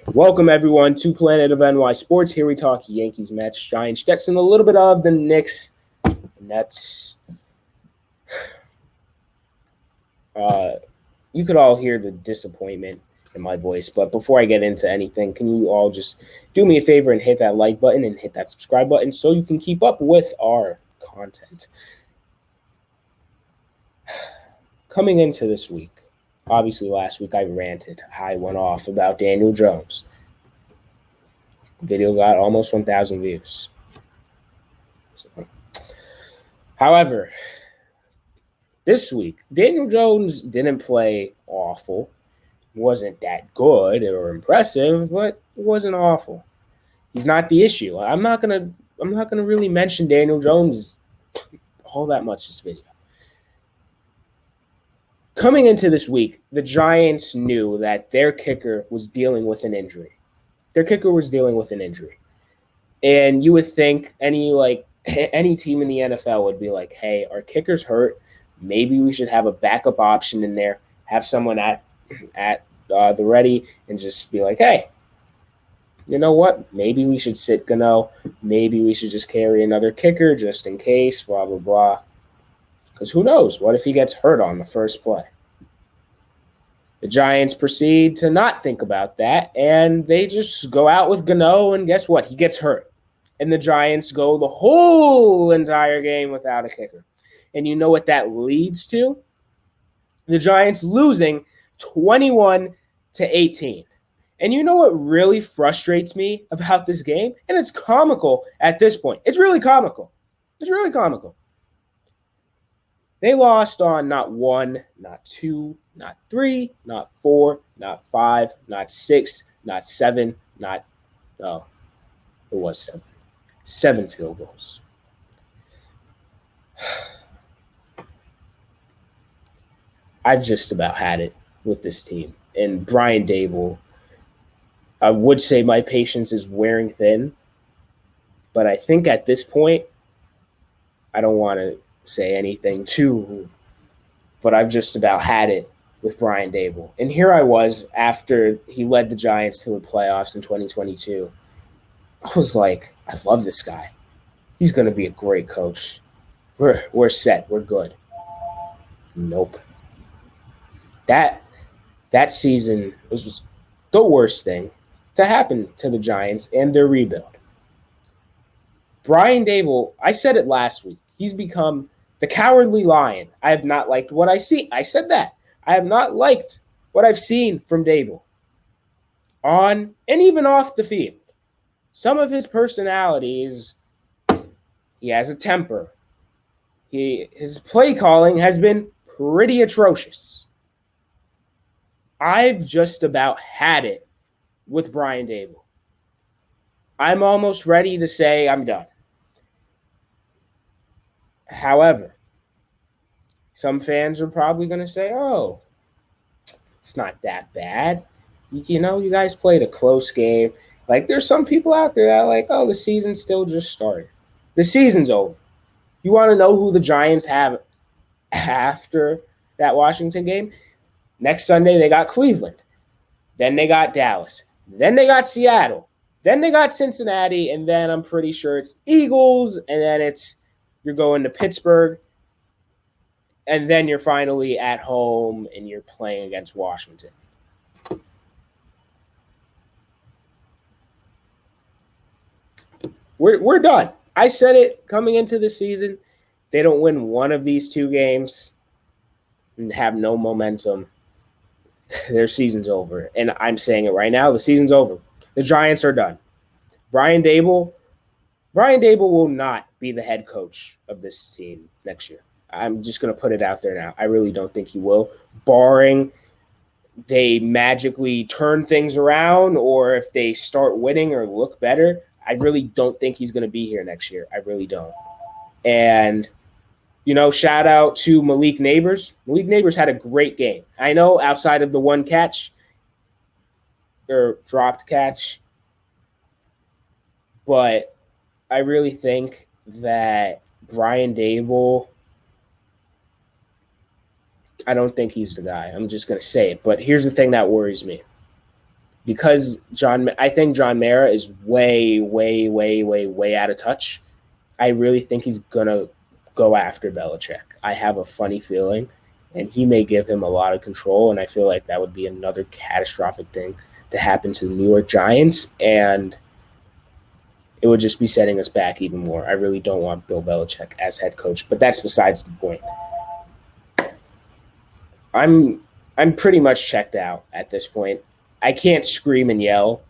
Welcome, everyone, to Planet of NY Sports. Here we talk Yankees, Mets, Giants, Jets, and a little bit of the Knicks, Nets. You could all hear the disappointment in my voice, but before I get into anything, can you all just do me a favor and hit that like button and hit that subscribe button so you can keep up with our content? Coming into this week, obviously last week I ranted. I went off about Daniel Jones. Video got almost 1,000 views. However, this week, Daniel Jones didn't play awful. Wasn't that good or impressive, but it wasn't awful. He's not the issue. I'm not gonna really mention Daniel Jones all that much this video. Coming into this week, the Giants knew that their kicker was dealing with an injury. And you would think any team in the NFL would be like, hey, our kicker's hurt. Maybe we should have a backup option in there, have someone at the ready and just be like, hey, you know what? Maybe we should sit Gano. Maybe we should just carry another kicker just in case, blah, blah, blah. Because who knows? What if he gets hurt on the first play? The Giants proceed to not think about that, and they just go out with Gano, and guess what? He gets hurt. And the Giants go the whole entire game without a kicker. And you know what that leads to? The Giants losing 21-18. And you know what really frustrates me about this game? And it's comical at this point. It's really comical. They lost on not one, not two, not three, not four, not five, not six, not seven, it was seven. 7 field goals. I've just about had it with this team. And Brian Daboll, I would say my patience is wearing thin. But I think at this point, I don't want to say anything too, but I've just about had it with Brian Daboll. And here I was after he led the Giants to the playoffs in 2022. I was like, I love this guy. He's going to be a great coach. We're set. We're good. Nope. That season was the worst thing to happen to the Giants and their rebuild. Brian Daboll, I said it last week, he's become the cowardly lion. I have not liked what I see. I said that. I have not liked what I've seen from Daboll on and even off the field. Some of his personality is he has a temper. His play calling has been pretty atrocious. I've just about had it with Brian Daboll. I'm almost ready to say I'm done. However, some fans are probably going to say, oh, it's not that bad. You know, you guys played a close game. Like, there's some people out there that are like, oh, the season's still just started. The season's over. You want to know who the Giants have after that Washington game? Next Sunday, they got Cleveland. Then they got Dallas. Then they got Seattle. Then they got Cincinnati. And then I'm pretty sure it's Eagles. And then you're going to Pittsburgh. And then you're finally at home and you're playing against Washington. We're done. I said it coming into the season. They don't win one of these two games and have no momentum. Their season's over. And I'm saying it right now. The season's over. The Giants are done. Brian Daboll will not be the head coach of this team next year. I'm just going to put it out there now. I really don't think he will, barring they magically turn things around or if they start winning or look better. I really don't think he's going to be here next year. I really don't. And, you know, shout out to Malik Neighbors. Malik Neighbors had a great game. I know outside of the one catch or dropped catch, but I really think that Brian Daboll, I don't think he's the guy. I'm just going to say it. But here's the thing that worries me. because I think John Mara is way, way, way, way, way out of touch. I really think he's going to go after Belichick. I have a funny feeling, and he may give him a lot of control, and I feel like that would be another catastrophic thing to happen to the New York Giants, and it would just be setting us back even more. I really don't want Bill Belichick as head coach, but that's besides the point. I'm pretty much checked out at this point. I can't scream and yell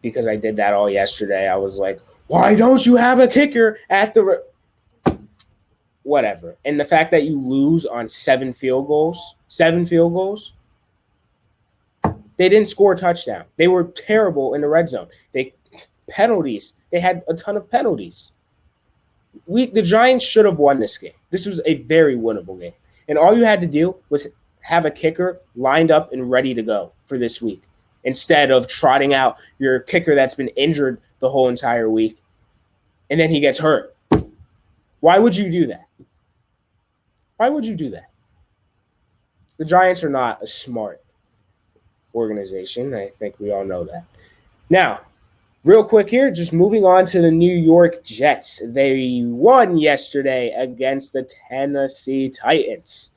because I did that all yesterday. I was like, why don't you have a kicker at the whatever. And the fact that you lose on 7 field goals, they didn't score a touchdown. They were terrible in the red zone. Penalties. They had a ton of penalties. The Giants should have won this game. This was a very winnable game. And all you had to do was have a kicker lined up and ready to go for this week instead of trotting out your kicker that's been injured the whole entire week and then he gets hurt. Why would you do that? Why would you do that? The Giants are not a smart organization. I think we all know that. Now, real quick here, just moving on to the New York Jets. They won yesterday against the Tennessee Titans.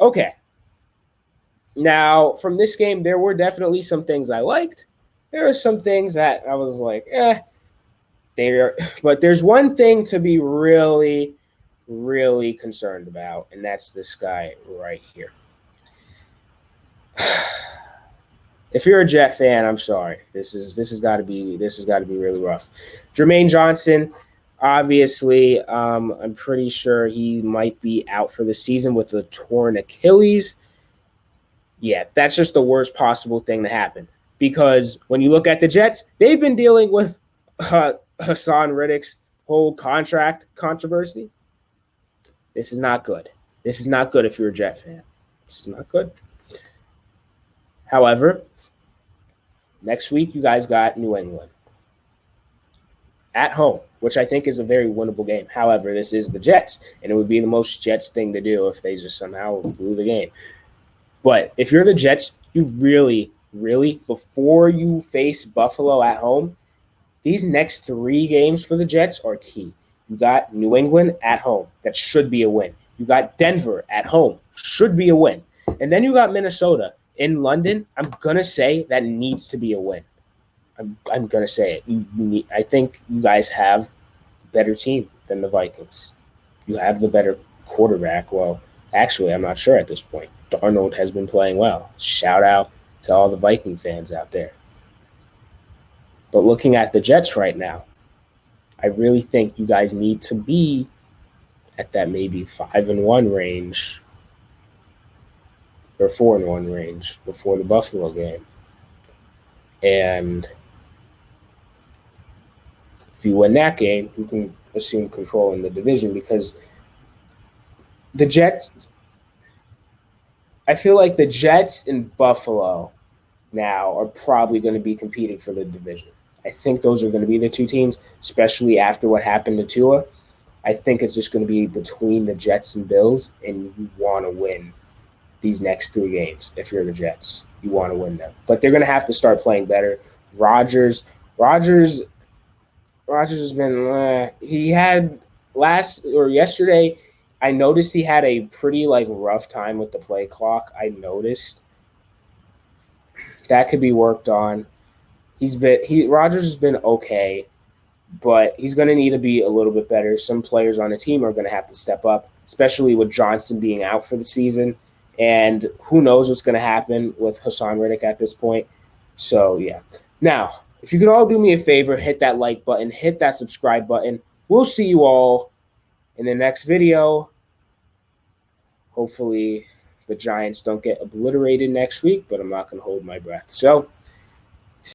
Okay. Now, from this game, there were definitely some things I liked. There are some things that I was like, but there's one thing to be really, really concerned about, and that's this guy right here. If you're a Jet fan, I'm sorry. This has got to be really rough. Jermaine Johnson, obviously, I'm pretty sure he might be out for the season with a torn Achilles. Yeah, that's just the worst possible thing to happen. Because when you look at the Jets, they've been dealing with Hassan Riddick's whole contract controversy. This is not good. This is not good if you're a Jet fan. This is not good. However, next week you guys got New England at home, which I think is a very winnable game. However, this is the Jets, and it would be the most Jets thing to do if they just somehow blew the game. But if you're the Jets, you really, really, before you face Buffalo at home, these next 3 games for the Jets are key. You got New England at home. That should be a win. You got Denver at home. Should be a win. And then you got Minnesota in London. I'm going to say that needs to be a win. I'm going to say it. I think you guys have a better team than the Vikings. You have the better quarterback. Well, actually, I'm not sure at this point. Darnold has been playing well. Shout out to all the Viking fans out there. But looking at the Jets right now, I really think you guys need to be at that maybe 5-1 range or 4-1 range before the Buffalo game. And if you win that game, you can assume control in the division because the Jets, I feel like the Jets and Buffalo now are probably going to be competing for the division. I think those are going to be the 2 teams, especially after what happened to Tua. I think it's just going to be between the Jets and Bills, and you want to win these next 3 games. If you're the Jets, you want to win them. But they're going to have to start playing better. Rodgers has been he had yesterday, I noticed he had a pretty rough time with the play clock. I noticed that could be worked on. Rodgers has been okay, but he's going to need to be a little bit better. Some players on the team are going to have to step up, especially with Johnson being out for the season. And who knows what's going to happen with Hassan Riddick at this point. So, yeah. Now, if you could all do me a favor, hit that like button, hit that subscribe button. We'll see you all in the next video. Hopefully the Giants don't get obliterated next week, but I'm not going to hold my breath. So,